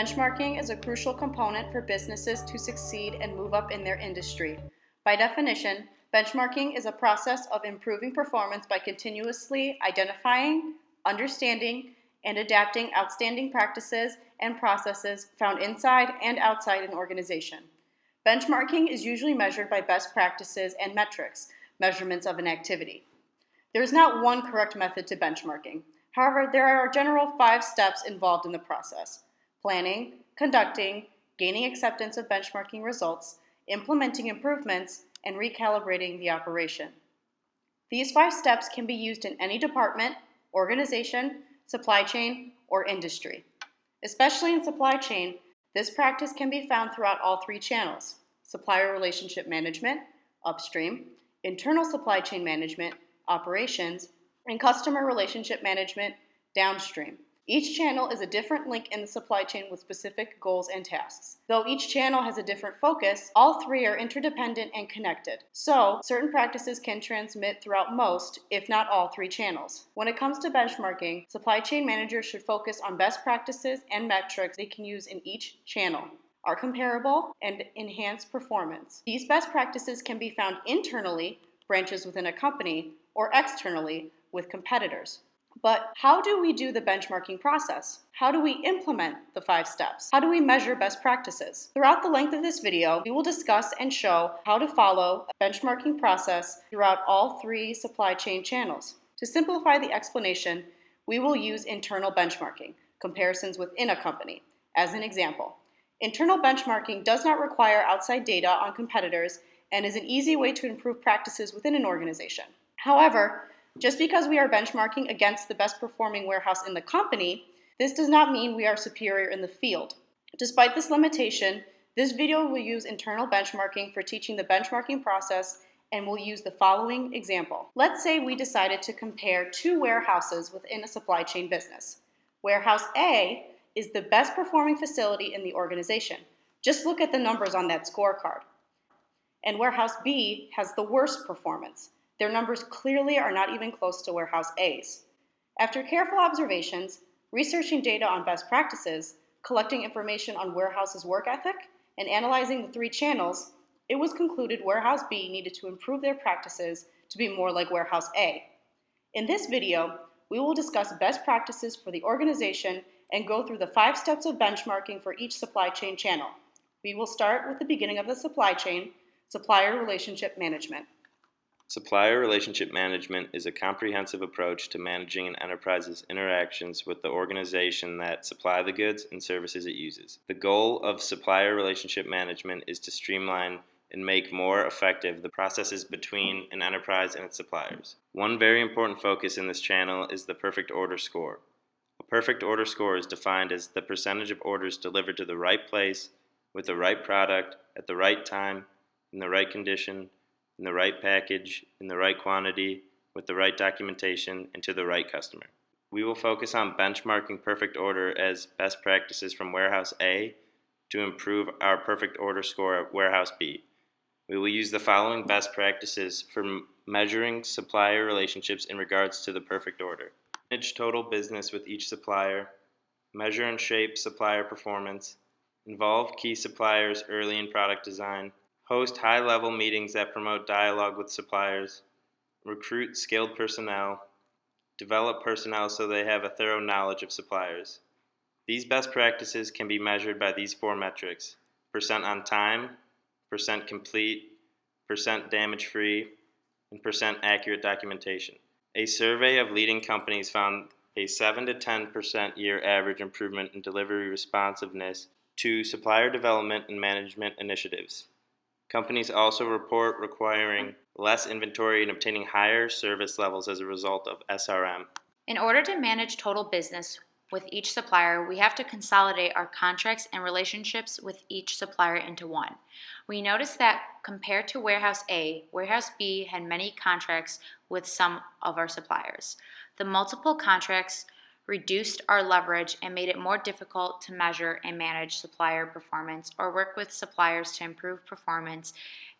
Benchmarking is a crucial component for businesses to succeed and move up in their industry. By definition, benchmarking is a process of improving performance by continuously identifying, understanding, and adapting outstanding practices and processes found inside and outside an organization. Benchmarking is usually measured by best practices and metrics, measurements of an activity. There is not one correct method to benchmarking. However, there are general 5 steps involved in the process: planning, conducting, gaining acceptance of benchmarking results, implementing improvements, and recalibrating the operation. These 5 steps can be used in any department, organization, supply chain, or industry. Especially in supply chain, this practice can be found throughout all 3 channels: supplier relationship management, upstream, internal supply chain management, operations, and customer relationship management, downstream. Each channel is a different link in the supply chain with specific goals and tasks. Though each channel has a different focus, all 3 are interdependent and connected. So, certain practices can transmit throughout most, if not all, 3 channels. When it comes to benchmarking, supply chain managers should focus on best practices and metrics they can use in each channel, are comparable, and enhance performance. These best practices can be found internally, branches within a company, or externally, with competitors. But how do we do the benchmarking process? How do we implement the 5 steps? How do we measure best practices? Throughout the length of this video, we will discuss and show how to follow a benchmarking process throughout all 3 supply chain channels. To simplify the explanation, we will use internal benchmarking, comparisons within a company, as an example. Internal benchmarking does not require outside data on competitors and is an easy way to improve practices within an organization. However, just because we are benchmarking against the best performing warehouse in the company, this does not mean we are superior in the field. Despite this limitation, this video will use internal benchmarking for teaching the benchmarking process and will use the following example. Let's say we decided to compare 2 warehouses within a supply chain business. Warehouse A is the best performing facility in the organization. Just look at the numbers on that scorecard. And Warehouse B has the worst performance. Their numbers clearly are not even close to Warehouse A's. After careful observations, researching data on best practices, collecting information on Warehouse's work ethic, and analyzing the 3 channels, it was concluded Warehouse B needed to improve their practices to be more like Warehouse A. In this video, we will discuss best practices for the organization and go through the 5 steps of benchmarking for each supply chain channel. We will start with the beginning of the supply chain, supplier relationship management. Supplier relationship management is a comprehensive approach to managing an enterprise's interactions with the organization that supply the goods and services it uses. The goal of supplier relationship management is to streamline and make more effective the processes between an enterprise and its suppliers. One very important focus in this channel is the perfect order score. A perfect order score is defined as the percentage of orders delivered to the right place, with the right product, at the right time, in the right condition, in the right package, in the right quantity, with the right documentation, and to the right customer. We will focus on benchmarking perfect order as best practices from Warehouse A to improve our perfect order score at Warehouse B. We will use the following best practices for measuring supplier relationships in regards to the perfect order: manage total business with each supplier, measure and shape supplier performance, involve key suppliers early in product design, host high-level meetings that promote dialogue with suppliers, recruit skilled personnel, develop personnel so they have a thorough knowledge of suppliers. These best practices can be measured by these 4 metrics: percent on time, percent complete, percent damage-free, and percent accurate documentation. A survey of leading companies found a 7 to 10% year average improvement in delivery responsiveness to supplier development and management initiatives. Companies also report requiring less inventory and obtaining higher service levels as a result of SRM. In order to manage total business with each supplier, we have to consolidate our contracts and relationships with each supplier into one. We noticed that compared to Warehouse A, Warehouse B had many contracts with some of our suppliers. The multiple contracts reduced our leverage and made it more difficult to measure and manage supplier performance or work with suppliers to improve performance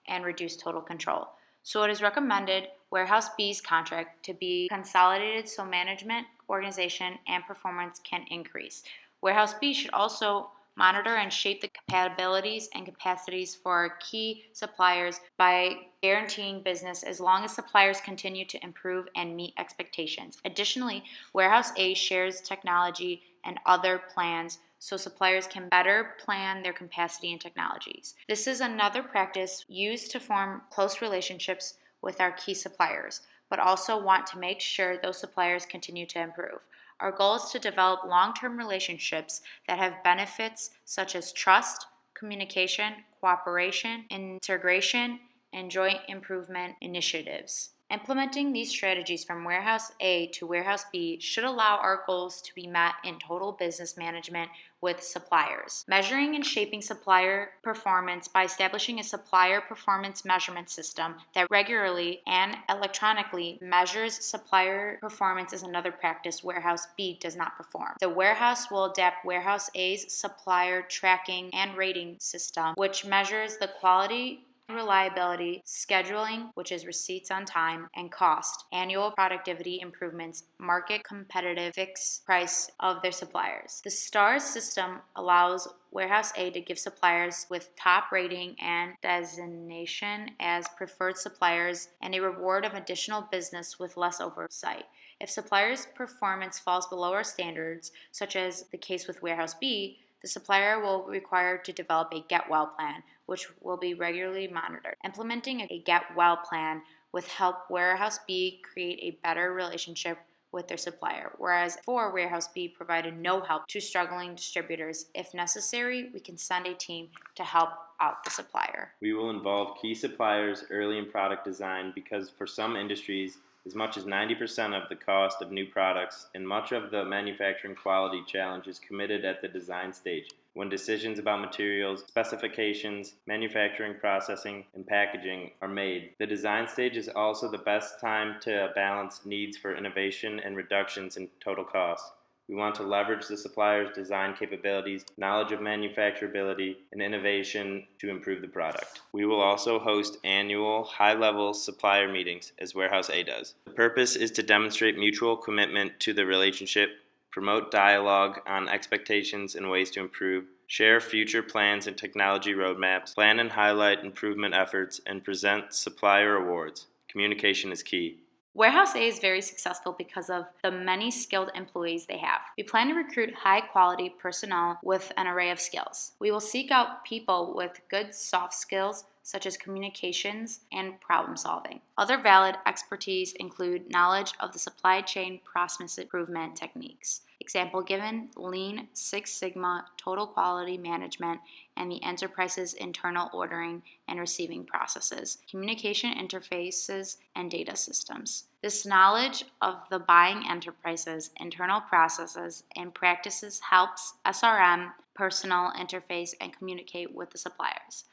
and reduce total control. So it is recommended Warehouse B's contract to be consolidated so management, organization, and performance can increase. Warehouse B should also monitor and shape the compatibilities and capacities for our key suppliers by guaranteeing business as long as suppliers continue to improve and meet expectations. Additionally, Warehouse A shares technology and other plans so suppliers can better plan their capacity and technologies. This is another practice used to form close relationships with our key suppliers, but also want to make sure those suppliers continue to improve. Our goal is to develop long-term relationships that have benefits such as trust, communication, cooperation, integration, and joint improvement initiatives. Implementing these strategies from Warehouse A to Warehouse B should allow our goals to be met in total business management with suppliers. Measuring and shaping supplier performance by establishing a supplier performance measurement system that regularly and electronically measures supplier performance is another practice Warehouse B does not perform. The warehouse will adapt Warehouse A's supplier tracking and rating system, which measures the quality, reliability, scheduling, which is receipts on time, and cost, annual productivity improvements, market competitive fixed price of their suppliers. The STARS system allows Warehouse A to give suppliers with top rating and designation as preferred suppliers and a reward of additional business with less oversight. If suppliers' performance falls below our standards, such as the case with Warehouse B, the supplier will be required to develop a Get Well plan, which will be regularly monitored. Implementing a Get Well plan will help Warehouse B create a better relationship with their supplier, whereas for Warehouse B provided no help to struggling distributors. If necessary, we can send a team to help out the supplier. We will involve key suppliers early in product design because for some industries, as much as 90% of the cost of new products and much of the manufacturing quality challenge is committed at the design stage, when decisions about materials, specifications, manufacturing processing, and packaging are made. The design stage is also the best time to balance needs for innovation and reductions in total cost. We want to leverage the supplier's design capabilities, knowledge of manufacturability, and innovation to improve the product. We will also host annual high-level supplier meetings, as Warehouse A does. The purpose is to demonstrate mutual commitment to the relationship, promote dialogue on expectations and ways to improve, share future plans and technology roadmaps, plan and highlight improvement efforts, and present supplier awards. Communication is key. Warehouse A is very successful because of the many skilled employees they have. We plan to recruit high-quality personnel with an array of skills. We will seek out people with good soft skills such as communications and problem solving. Other valid expertise include knowledge of the supply chain process improvement techniques. Example given, Lean, Six Sigma, Total Quality Management, and the enterprise's internal ordering and receiving processes, communication interfaces, and data systems. This knowledge of the buying enterprise's internal processes and practices helps SRM personnel interface and communicate with the suppliers.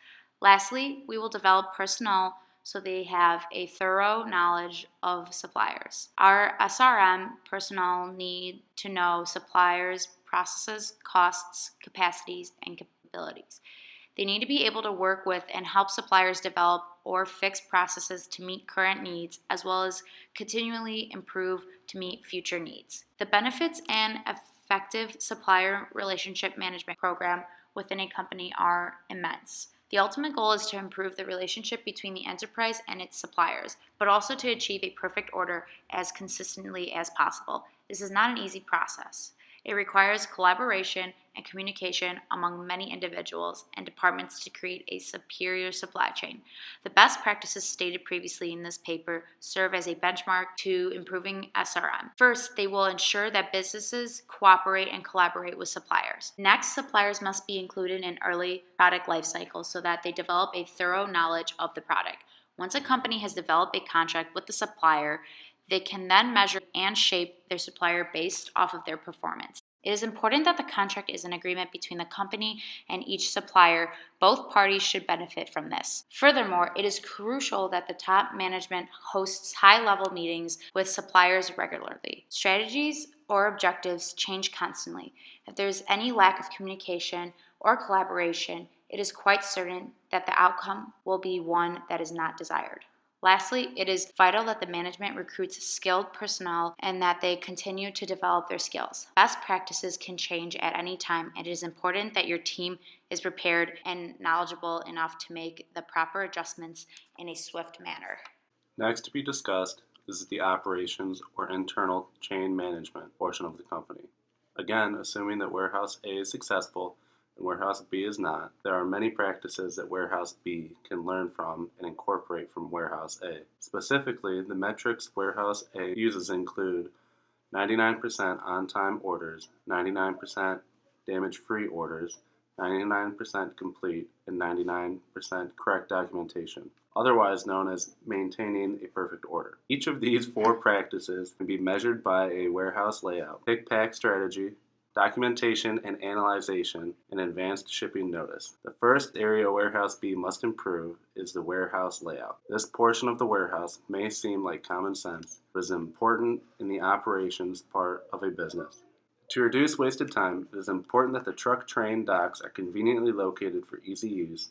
Lastly, we will develop personnel so they have a thorough knowledge of suppliers. Our SRM personnel need to know suppliers' processes, costs, capacities, and capabilities. They need to be able to work with and help suppliers develop or fix processes to meet current needs, as well as continually improve to meet future needs. The benefits and effective supplier relationship management program within a company are immense. The ultimate goal is to improve the relationship between the enterprise and its suppliers, but also to achieve a perfect order as consistently as possible. This is not an easy process. It requires collaboration and communication among many individuals and departments to create a superior supply chain. The best practices stated previously in this paper serve as a benchmark to improving SRM. First, they will ensure that businesses cooperate and collaborate with suppliers. Next, suppliers must be included in early product life cycles so that they develop a thorough knowledge of the product. Once a company has developed a contract with the supplier, they can then measure and shape their supplier based off of their performance. It is important that the contract is an agreement between the company and each supplier. Both parties should benefit from this. Furthermore, it is crucial that the top management hosts high-level meetings with suppliers regularly. Strategies or objectives change constantly. If there is any lack of communication or collaboration, it is quite certain that the outcome will be one that is not desired. Lastly, it is vital that the management recruits skilled personnel and that they continue to develop their skills. Best practices can change at any time, and it is important that your team is prepared and knowledgeable enough to make the proper adjustments in a swift manner. Next to be discussed is the operations or internal chain management portion of the company. Again, assuming that Warehouse A is successful and Warehouse B is not, there are many practices that Warehouse B can learn from and incorporate from Warehouse A. Specifically, the metrics Warehouse A uses include 99% on-time orders, 99% damage-free orders, 99% complete, and 99% correct documentation, otherwise known as maintaining a perfect order. Each of these 4 practices can be measured by a warehouse layout, pick-pack strategy, documentation and analyzation, and advanced shipping notice. The first area Warehouse B must improve is the warehouse layout. This portion of the warehouse may seem like common sense, but is important in the operations part of a business. To reduce wasted time, it is important that the truck train docks are conveniently located for easy use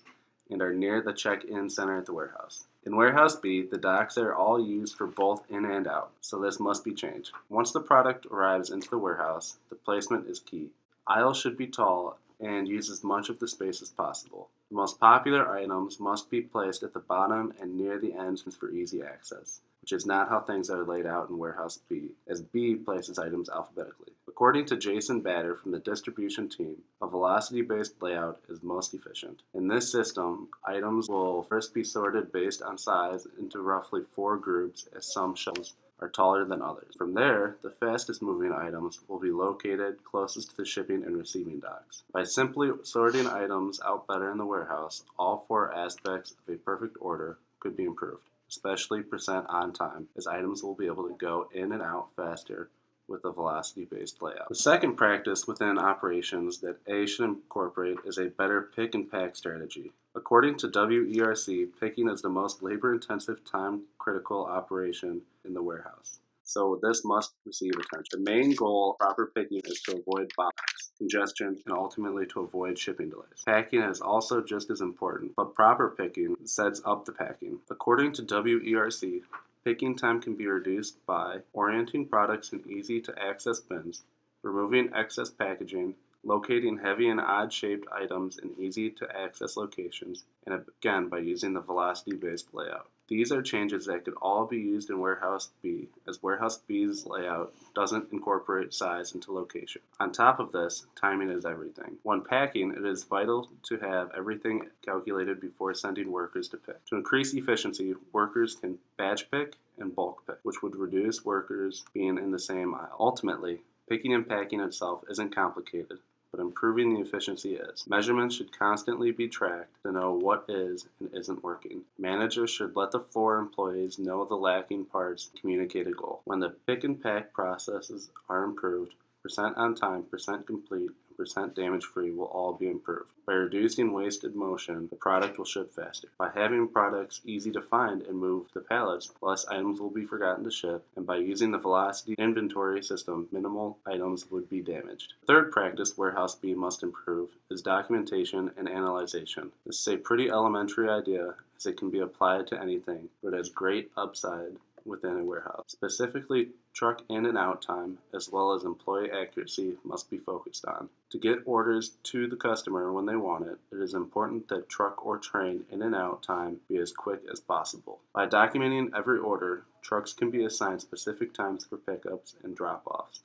and are near the check-in center at the warehouse. In Warehouse B, the docks are all used for both in and out, so this must be changed. Once the product arrives into the warehouse, the placement is key. Aisles should be tall and use as much of the space as possible. The most popular items must be placed at the bottom and near the ends for easy access, which is not how things are laid out in Warehouse B, as B places items alphabetically. According to Jason Batter from the distribution team, a velocity-based layout is most efficient. In this system, items will first be sorted based on size into roughly 4 groups, as some shelves are taller than others. From there, the fastest moving items will be located closest to the shipping and receiving docks. By simply sorting items out better in the warehouse, all 4 aspects of a perfect order could be improved, especially percent on time, as items will be able to go in and out faster with a velocity-based layout. The second practice within operations that A should incorporate is a better pick and pack strategy. According to WERC, picking is the most labor-intensive, time-critical operation in the warehouse, so this must receive attention. The main goal of proper picking is to avoid bottlenecks, congestion, and ultimately to avoid shipping delays. Packing is also just as important, but proper picking sets up the packing. According to WERC, picking time can be reduced by orienting products in easy-to-access bins, removing excess packaging, locating heavy and odd-shaped items in easy-to-access locations, and again by using the velocity-based layout. These are changes that could all be used in Warehouse B, as Warehouse B's layout doesn't incorporate size into location. On top of this, timing is everything. When packing, it is vital to have everything calculated before sending workers to pick. To increase efficiency, workers can batch pick and bulk pick, which would reduce workers being in the same aisle. Ultimately, picking and packing itself isn't complicated, but improving the efficiency is. Measurements should constantly be tracked to know what is and isn't working. Managers should let the floor employees know the lacking parts and communicate a goal. When the pick and pack processes are improved, percent on time, percent complete, and percent damage free will all be improved. By reducing wasted motion, the product will ship faster. By having products easy to find and move to pallets, less items will be forgotten to ship, and by using the velocity inventory system, minimal items would be damaged. The third practice Warehouse B must improve is documentation and analyzation. This is a pretty elementary idea, as it can be applied to anything, but has great upside within a warehouse. Specifically, truck in and out time, as well as employee accuracy, must be focused on. To get orders to the customer when they want it, it is important that truck or train in and out time be as quick as possible. By documenting every order, trucks can be assigned specific times for pickups and drop-offs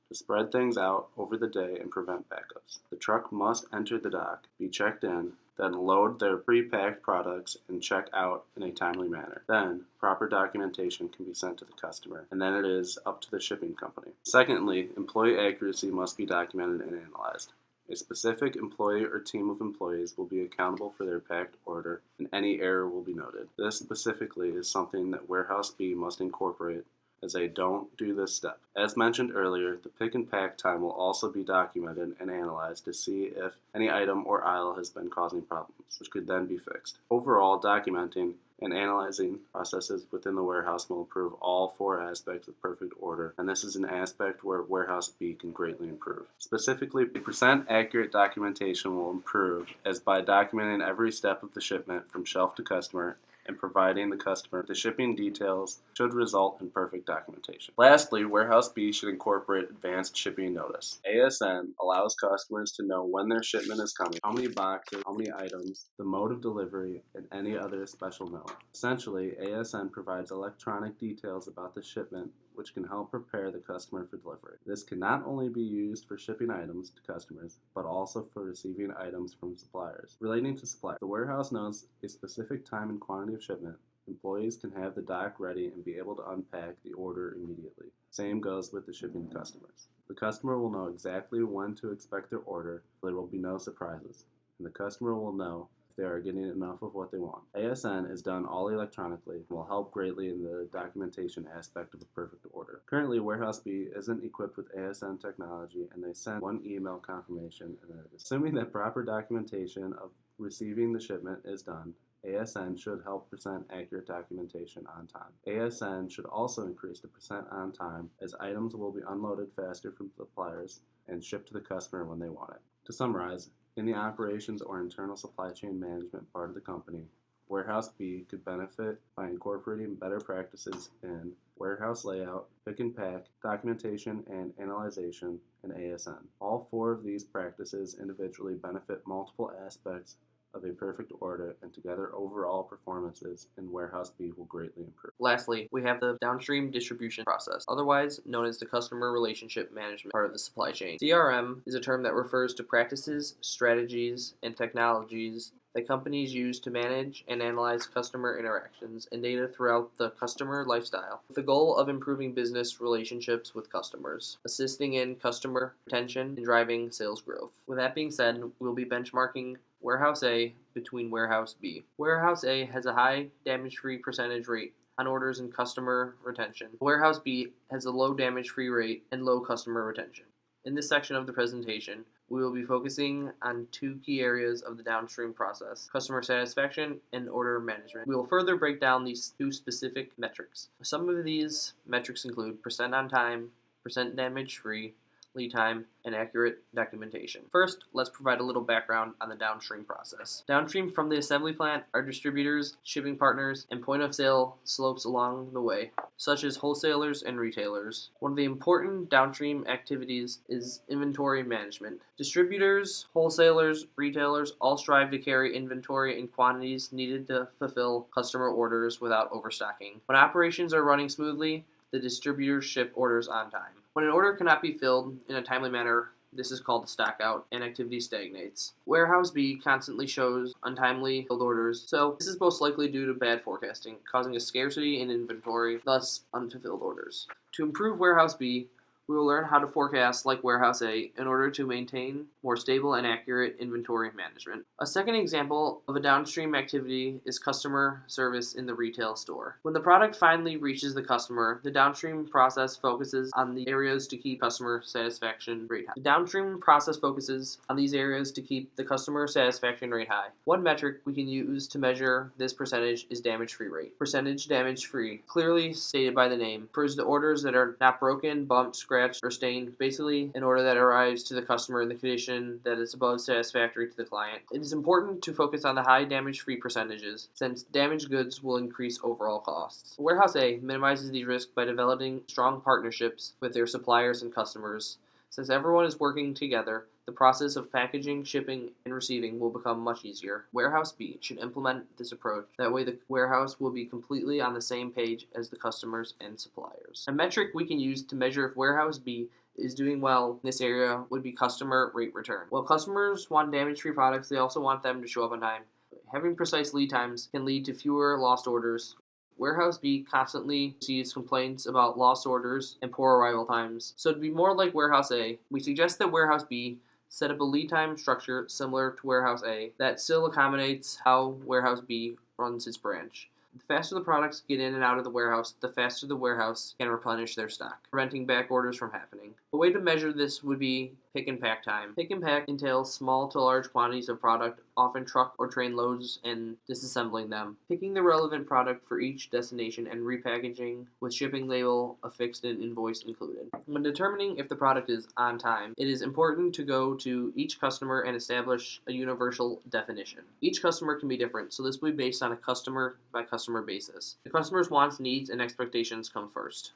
to spread things out over the day and prevent backups. The truck must enter the dock, be checked in, then load their pre-packed products and check out in a timely manner. Then, proper documentation can be sent to the customer, and then it is up to the shipping company. Secondly, employee accuracy must be documented and analyzed. A specific employee or team of employees will be accountable for their packed order, and any error will be noted. This specifically is something that Warehouse B must incorporate, as they don't do this step. As mentioned earlier, the pick and pack time will also be documented and analyzed to see if any item or aisle has been causing problems, which could then be fixed. Overall, documenting and analyzing processes within the warehouse will improve all 4 aspects of perfect order, and this is an aspect where Warehouse B can greatly improve. Specifically, percent accurate documentation will improve as by documenting every step of the shipment from shelf to customer and providing the customer the shipping details should result in perfect documentation. Lastly, Warehouse B should incorporate advanced shipping notice. ASN allows customers to know when their shipment is coming, how many boxes, how many items, the mode of delivery, and any other special note. Essentially, ASN provides electronic details about the shipment, which can help prepare the customer for delivery. This can not only be used for shipping items to customers, but also for receiving items from suppliers. Relating to suppliers, the warehouse knows a specific time and quantity of shipment. Employees can have the dock ready and be able to unpack the order immediately. Same goes with the shipping to customers. The customer will know exactly when to expect their order, so there will be no surprises, and the customer will know if they are getting enough of what they want. ASN is done all electronically and will help greatly in the documentation aspect of a perfect order. Currently, Warehouse B isn't equipped with ASN technology, and they send one email confirmation, and assuming that proper documentation of receiving the shipment is done, ASN should help present accurate documentation on time. ASN should also increase the percent on time, as items will be unloaded faster from suppliers and shipped to the customer when they want it. To summarize, in the operations or internal supply chain management part of the company, Warehouse B could benefit by incorporating better practices in warehouse layout, pick and pack, documentation and analyzation, and ASN. All four of these practices individually benefit multiple aspects of a perfect order, and together overall performances in Warehouse B will greatly improve. Lastly, we have the downstream distribution process, otherwise known as the customer relationship management part of the supply chain. CRM is a term that refers to practices, strategies, and technologies that companies use to manage and analyze customer interactions and data throughout the customer lifestyle, with the goal of improving business relationships with customers, assisting in customer retention, and driving sales growth. With that being said, we'll be benchmarking Warehouse A between Warehouse B. Warehouse A has a high damage-free percentage rate on orders and customer retention. Warehouse B has a low damage-free rate and low customer retention. In this section of the presentation, we will be focusing on two key areas of the downstream process: customer satisfaction and order management. We will further break down these two specific metrics. Some of these metrics include percent on time, percent damage-free, lead time, and accurate documentation. First, let's provide a little background on the downstream process. Downstream from the assembly plant are distributors, shipping partners, and point of sale slopes along the way, such as wholesalers and retailers. One of the important downstream activities is inventory management. Distributors, wholesalers, retailers all strive to carry inventory in quantities needed to fulfill customer orders without overstocking. When operations are running smoothly, the distributors ship orders on time. When an order cannot be filled in a timely manner, this is called a stockout, and activity stagnates. Warehouse B constantly shows untimely filled orders, so this is most likely due to bad forecasting, causing a scarcity in inventory, thus unfulfilled orders. To improve Warehouse B, we will learn how to forecast like Warehouse A in order to maintain more stable and accurate inventory management. A second example of a downstream activity is customer service in the retail store. When the product finally reaches the customer, the downstream process focuses on the areas to keep customer satisfaction rate high. The downstream process focuses on these areas to keep the customer satisfaction rate high. One metric we can use to measure this percentage is damage-free rate. Percentage damage-free, clearly stated by the name, refers to orders that are not broken, bumped, scratched, or stained, basically an order that arrives to the customer in the condition that is above satisfactory to the client. It is important to focus on the high damage-free percentages, since damaged goods will increase overall costs. Warehouse A minimizes these risks by developing strong partnerships with their suppliers and customers. Since everyone is working together, the process of packaging, shipping, and receiving will become much easier. Warehouse B should implement this approach. That way the warehouse will be completely on the same page as the customers and suppliers. A metric we can use to measure if Warehouse B is doing well in this area would be customer rate return. While customers want damage-free products, they also want them to show up on time. Having precise lead times can lead to fewer lost orders. Warehouse B constantly receives complaints about lost orders and poor arrival times. So to be more like Warehouse A, we suggest that Warehouse B set up a lead time structure similar to Warehouse A that still accommodates how Warehouse B runs its branch. The faster the products get in and out of the warehouse, the faster the warehouse can replenish their stock, preventing back orders from happening. A way to measure this would be pick and pack time. Pick and pack entails small to large quantities of product, often truck or train loads, and disassembling them. Picking the relevant product for each destination and repackaging with shipping label affixed and invoice included. When determining if the product is on time, it is important to go to each customer and establish a universal definition. Each customer can be different, so this will be based on a customer by customer basis. The customer's wants, needs, and expectations come first.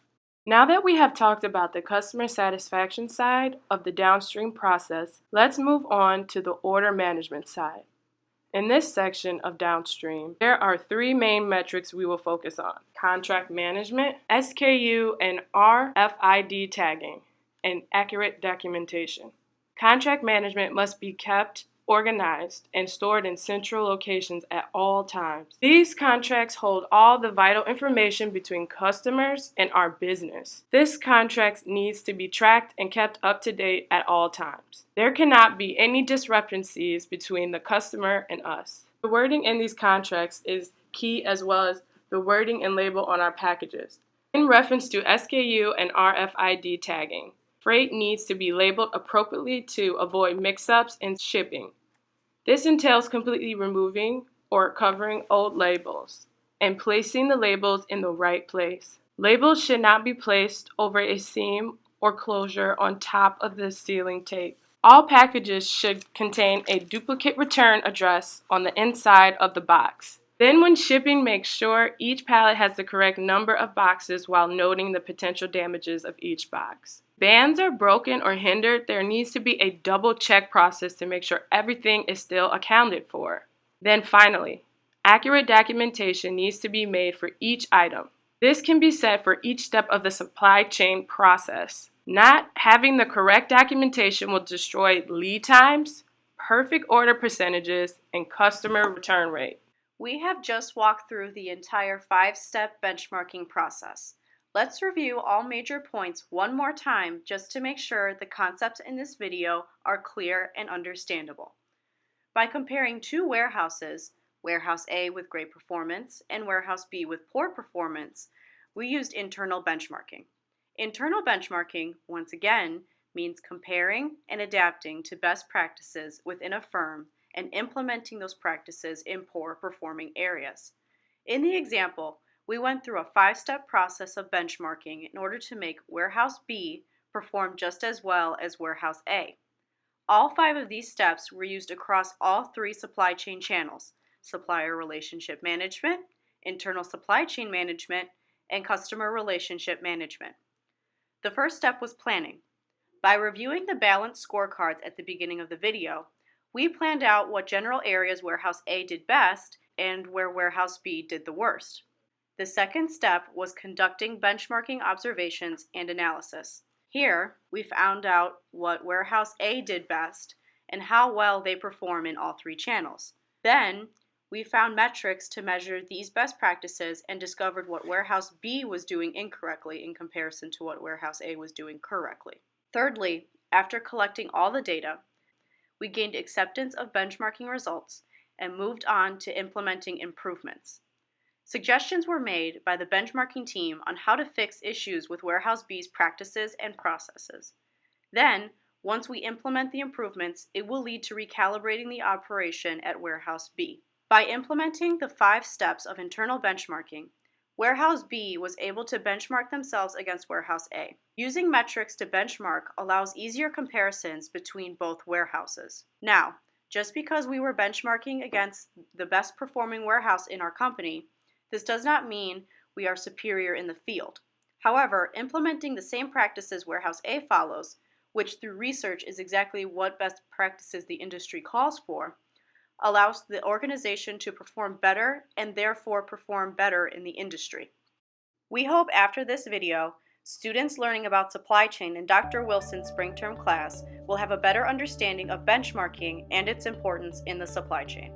Now that we have talked about the customer satisfaction side of the downstream process, let's move on to the order management side. In this section of downstream, there are three main metrics we will focus on: contract management, SKU and RFID tagging, and accurate documentation. Contract management must be kept organized and stored in central locations at all times. These contracts hold all the vital information between customers and our business. This contract needs to be tracked and kept up to date at all times. There cannot be any discrepancies between the customer and us. The wording in these contracts is key, as well as the wording and label on our packages. In reference to SKU and RFID tagging, freight needs to be labeled appropriately to avoid mix-ups in shipping. This entails completely removing or covering old labels and placing the labels in the right place. Labels should not be placed over a seam or closure on top of the sealing tape. All packages should contain a duplicate return address on the inside of the box. Then when shipping, make sure each pallet has the correct number of boxes while noting the potential damages of each box. Bands are broken or hindered, there needs to be a double check process to make sure everything is still accounted for. Then finally, accurate documentation needs to be made for each item. This can be set for each step of the supply chain process. Not having the correct documentation will destroy lead times, perfect order percentages, and customer return rate. We have just walked through the entire 5-step benchmarking process. Let's review all major points one more time just to make sure the concepts in this video are clear and understandable. By comparing two warehouses, Warehouse A with great performance and Warehouse B with poor performance, we used internal benchmarking. Internal benchmarking, once again, means comparing and adapting to best practices within a firm and implementing those practices in poor performing areas. In the example, we went through a 5-step process of benchmarking in order to make Warehouse B perform just as well as Warehouse A. All 5 of these steps were used across all 3 supply chain channels: supplier relationship management, internal supply chain management, and customer relationship management. The first step was planning. By reviewing the balanced scorecards at the beginning of the video, we planned out what general areas Warehouse A did best and where Warehouse B did the worst. The second step was conducting benchmarking observations and analysis. Here, we found out what Warehouse A did best and how well they perform in all 3 channels. Then, we found metrics to measure these best practices and discovered what Warehouse B was doing incorrectly in comparison to what Warehouse A was doing correctly. Thirdly, after collecting all the data, we gained acceptance of benchmarking results and moved on to implementing improvements. Suggestions were made by the benchmarking team on how to fix issues with Warehouse B's practices and processes. Then, once we implement the improvements, it will lead to recalibrating the operation at Warehouse B. By implementing the 5 steps of internal benchmarking, Warehouse B was able to benchmark themselves against Warehouse A. Using metrics to benchmark allows easier comparisons between both warehouses. Now, just because we were benchmarking against the best performing warehouse in our company, this does not mean we are superior in the field. However, implementing the same practices Warehouse A follows, which through research is exactly what best practices the industry calls for, allows the organization to perform better and therefore perform better in the industry. We hope after this video, students learning about supply chain in Dr. Wilson's spring term class will have a better understanding of benchmarking and its importance in the supply chain.